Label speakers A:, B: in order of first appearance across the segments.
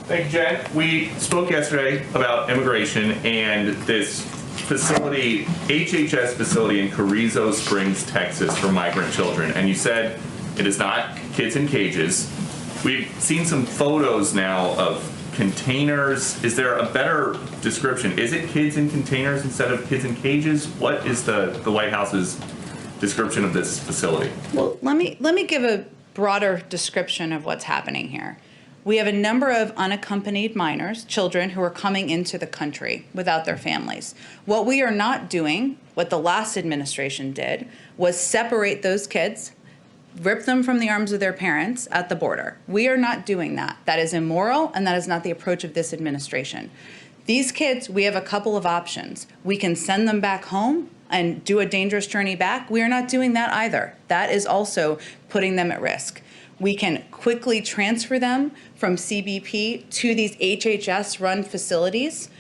A: Thank you, Jen. We spoke yesterday about immigration and this facility, HHS facility in Carrizo Springs, Texas for migrant children. And you said it is not kids in cages. We've seen some photos now of containers. Is there a better description? Is it kids in containers instead of kids in cages? What is the White House's description of this facility?
B: Well, let me give a broader description of what's happening here. We have a number of unaccompanied minors, children who are coming into the country without their families. What we are not doing, what the last administration did, was separate those kids, rip them from the arms of their parents at the border. We are not doing that. That is immoral, and that is not the approach of this administration. These kids, we have a couple of options. We can send them back home and do a dangerous journey back. We are not doing that either. That is also putting them at risk. We can quickly transfer them from CBP to these HHS-run facilities.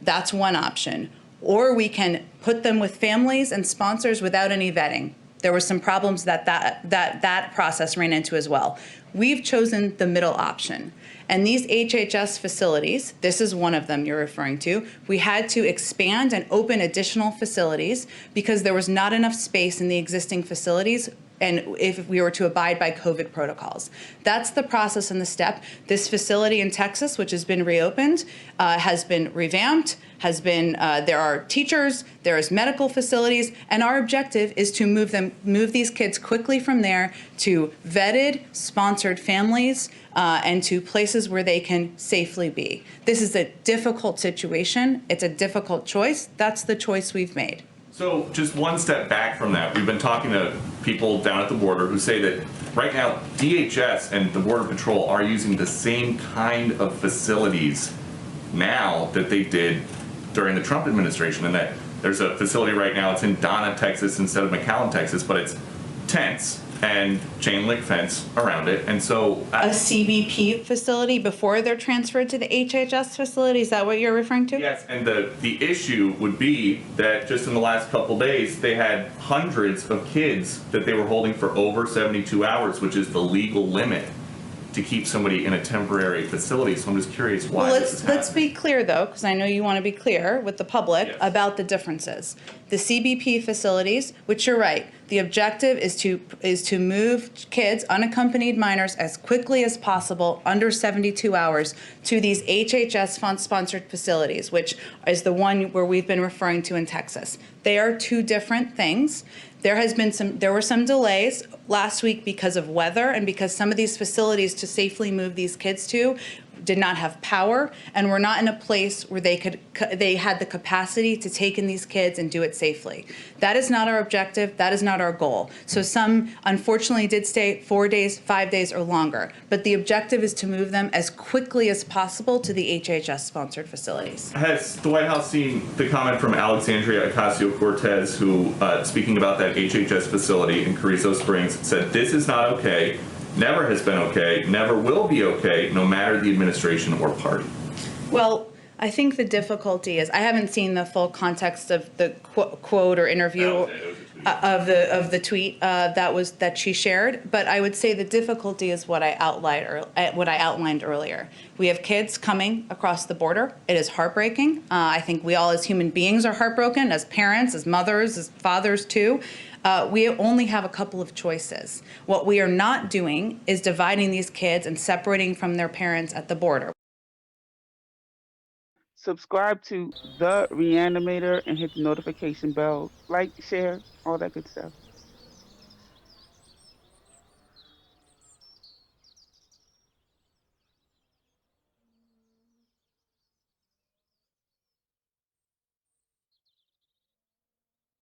B: That's one option. Or we can put them with families and sponsors without any vetting. There were some problems that process ran into as well. We've chosen the middle option. And these HHS facilities, this is one of them you're referring to, we had to expand and open additional facilities because there was not enough space in the existing facilities and if we were to abide by COVID protocols. That's the process and the step. This facility in Texas, which has been reopened, has been revamped, there are teachers, there is medical facilities, and our objective is to move these kids quickly from there to vetted, sponsored families, and to places where they can safely be. This is a difficult situation. It's a difficult choice. That's the choice we've made.
A: So just one step back from that, we've been talking to people down at the border who say that right now DHS and the Border Patrol are using the same kind of facilities now that they did during the Trump administration, and that there's a facility right now, it's in Donna, Texas instead of McAllen, Texas, but it's tents and chain link fence around it. And so
B: a CBP facility before they're transferred to the HHS facility, is that what you're referring to?
A: Yes, and the issue would be that just in the last couple days they had hundreds of kids that they were holding for over 72 hours, which is the legal limit to keep somebody in a temporary facility. So I'm just curious why.
B: Well, let's be clear though, because I know you want to be clear with the public about the differences. The CBP facilities, which you're right, the objective is to move kids, unaccompanied minors, as quickly as possible, under 72 hours, to these HHS-sponsored facilities, which is the one where we've been referring to in Texas. They are two different things. There were some delays last week because of weather and because some of these facilities to safely move these kids to did not have power and were not in a place where they had the capacity to take in these kids and do it safely. That is not our objective. That is not our goal. So some unfortunately did stay 4 days, 5 days, or longer. But the objective is to move them as quickly as possible to the HHS-sponsored facilities.
A: Has the White House seen the comment from Alexandria Ocasio-Cortez, who, speaking about that HHS facility in Carrizo Springs, said this is not okay, never has been okay, never will be okay, no matter the administration or party?
B: Well, I think the difficulty is, I haven't seen the full context of the quote or interview of the tweet that she shared, but I would say the difficulty is what I outlined earlier. We have kids coming across the border. It is heartbreaking. I think we all as human beings are heartbroken, as parents, as mothers, as fathers too. We only have a couple of choices. What we are not doing is dividing these kids and separating from their parents at the border.
C: Subscribe to the Reanimator and hit the notification bell. Like, share, all that good stuff.